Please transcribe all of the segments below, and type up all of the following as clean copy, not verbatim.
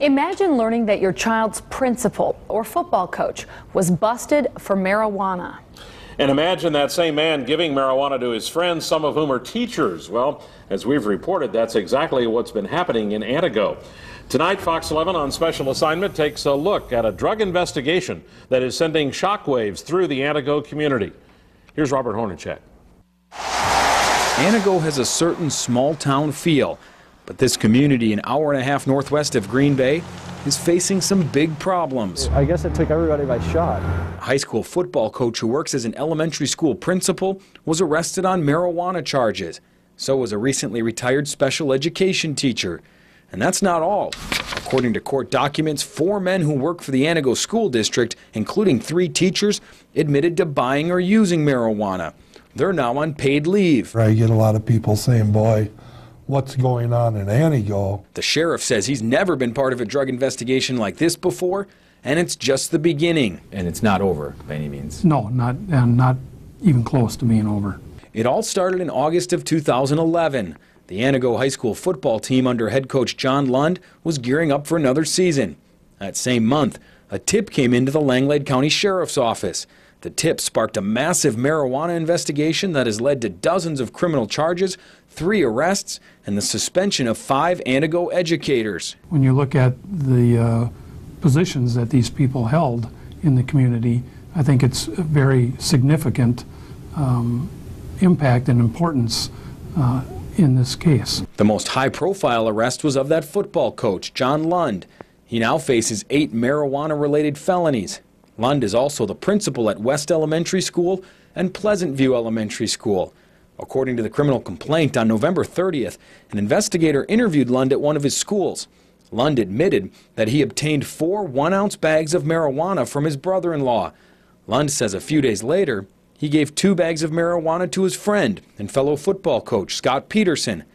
Imagine learning that your child's principal or football coach was busted for marijuana. And imagine that same man giving marijuana to his friends, some of whom are teachers. Well, as we've reported, that's exactly what's been happening in Antigo. Tonight, Fox 11 on special assignment takes a look at a drug investigation that is sending shockwaves through the Antigo community. Here's Robert Hornacek. Antigo has a certain small-town feel, but this community an hour and a half northwest of Green Bay is facing some big problems. I guess it took everybody by shock. A high school football coach who works as an elementary school principal was arrested on marijuana charges. So was a recently retired special education teacher. And that's not all. According to court documents, 4 men who work for the Antigo School District, including 3 teachers, admitted to buying or using marijuana. They're now on paid leave. I get a lot of people saying, boy, what's going on in Antigo? The sheriff says he's never been part of a drug investigation like this before, and it's just the beginning. And it's not over by any means. No, not even close to being over. It all started in August of 2011. The Antigo high school football team under head coach John Lund was gearing up for another season. That same month, a tip came into the Langlade County Sheriff's Office. The tip sparked a massive marijuana investigation that has led to dozens of criminal charges, 3 arrests, and the suspension of 5 Antigo educators. When you look at the positions that these people held in the community, I think it's a very significant impact and importance in this case. The most high-profile arrest was of that football coach, John Lund. He now faces 8 marijuana-related felonies. Lund is also the principal at West Elementary School and Pleasant View Elementary School. According to the criminal complaint, on November 30th, an investigator interviewed Lund at one of his schools. Lund admitted that he obtained 4 one-ounce bags of marijuana from his brother-in-law. Lund says a few days later, he gave 2 bags of marijuana to his friend and fellow football coach, Scott Peterson.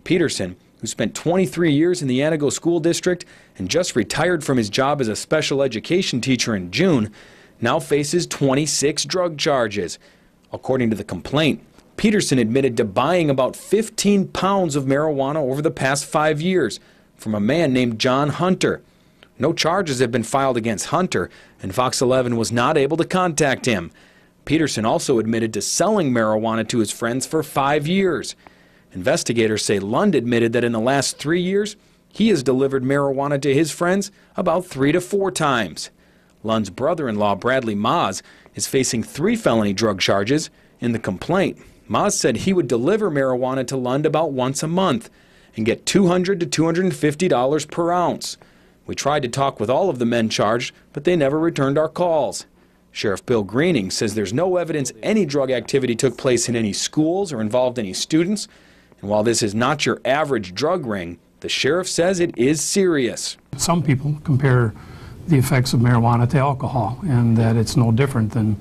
Peterson, who spent 23 years in the Antigo School District and just retired from his job as a special education teacher in June, now faces 26 drug charges. According to the complaint, Peterson admitted to buying about 15 pounds of marijuana over the past 5 years from a man named John Hunter. No charges have been filed against Hunter, and Fox 11 was not able to contact him. Peterson also admitted to selling marijuana to his friends for 5 years. Investigators say Lund admitted that in the last 3 years, he has delivered marijuana to his friends about 3 to 4 times. Lund's brother-in-law, Bradley Maas, is facing 3 felony drug charges. In the complaint, Maas said he would deliver marijuana to Lund about once a month and get $200 to $250 per ounce. We tried to talk with all of the men charged, but they never returned our calls. Sheriff Bill Greening says there's no evidence any drug activity took place in any schools or involved any students. And while this is not your average drug ring, the sheriff says it is serious. Some people compare the effects of marijuana to alcohol, and that it's no different than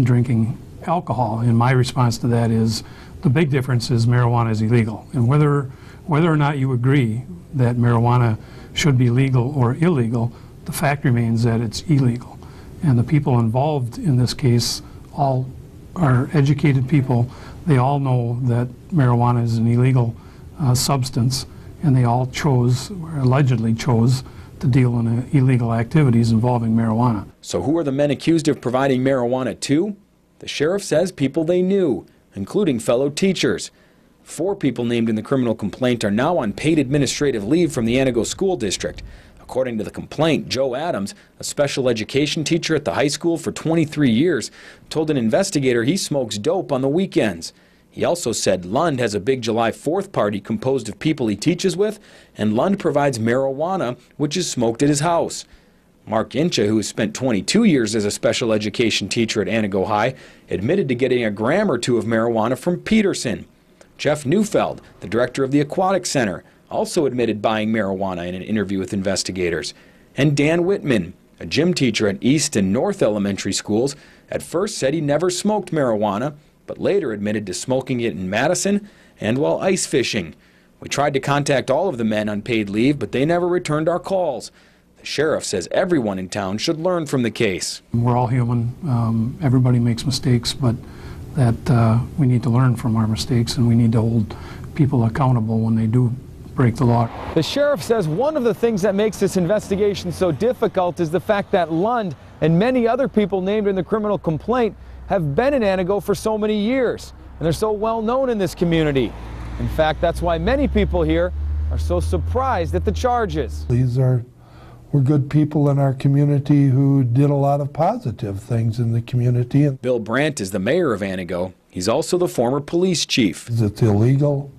drinking alcohol. And my response to that is the big difference is marijuana is illegal. And whether or not you agree that marijuana should be legal or illegal, the fact remains that it's illegal. And the people involved in this case all are educated people. They all know that marijuana is an illegal substance, and they all chose, or allegedly chose, to deal in illegal activities involving marijuana. So who are the men accused of providing marijuana to? The sheriff says people they knew, including fellow teachers. 4 people named in the criminal complaint are now on paid administrative leave from the Antigo School District. According to the complaint, Joe Adams, a special education teacher at the high school for 23 years, told an investigator he smokes dope on the weekends. He also said Lund has a big July 4th party composed of people he teaches with, and Lund provides marijuana, which is smoked at his house. Mark Incha, who has spent 22 years as a special education teacher at Antigo High, admitted to getting a gram or 2 of marijuana from Peterson. Jeff Neufeld, the director of the Aquatic Center, also admitted buying marijuana in an interview with investigators. And Dan Whitman, a gym teacher at East and North Elementary Schools, at first said he never smoked marijuana, but later admitted to smoking it in Madison and while ice fishing. We tried to contact all of the men on paid leave, but they never returned our calls. The sheriff says everyone in town should learn from the case. We're all human. Everybody makes mistakes, but that we need to learn from our mistakes, and we need to hold people accountable when they do break the law. The sheriff says one of the things that makes this investigation so difficult is the fact that Lund and many other people named in the criminal complaint have been in Antigo for so many years, and they're so well known in this community. In fact, that's why many people here are so surprised at the charges. These were good people in our community who did a lot of positive things in the community. Bill Brandt is the mayor of Antigo. He's also the former police chief. It's illegal.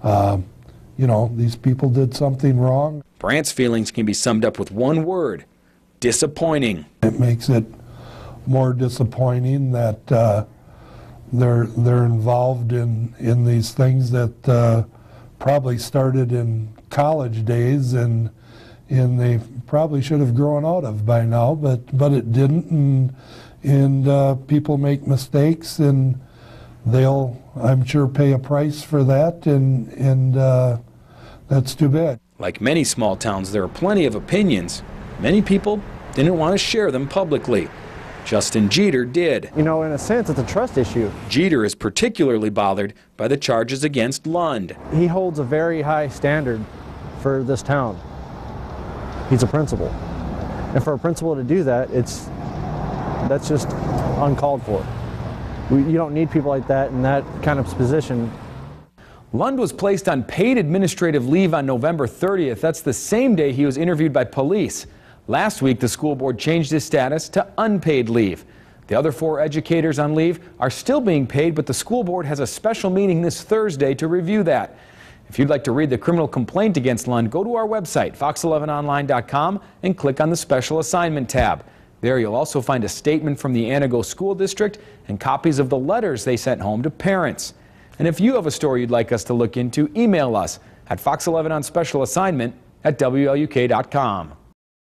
You know, these people did something wrong. Brandt's feelings can be summed up with one word: disappointing. It makes it more disappointing that they're involved in these things that probably started in college days and they probably should have grown out of by now, but it didn't, and people make mistakes, and they'll, I'm sure, pay a price for that, and that's too bad. Like many small towns, there are plenty of opinions. Many people didn't want to share them publicly. Justin Jeter did. You know, in a sense, it's a trust issue. Jeter is particularly bothered by the charges against Lund. He holds a very high standard for this town. He's a principal. And for a principal to do that, that's just uncalled for. You don't need people like that in that kind of position. Lund was placed on paid administrative leave on November 30th. That's the same day he was interviewed by police. Last week, the school board changed his status to unpaid leave. The other 4 educators on leave are still being paid, but the school board has a special meeting this Thursday to review that. If you'd like to read the criminal complaint against Lund, go to our website, fox11online.com, and click on the Special Assignment tab. There you'll also find a statement from the Antigo School District and copies of the letters they sent home to parents. And if you have a story you'd like us to look into, email us at fox11onspecialassignment@WLUK.com.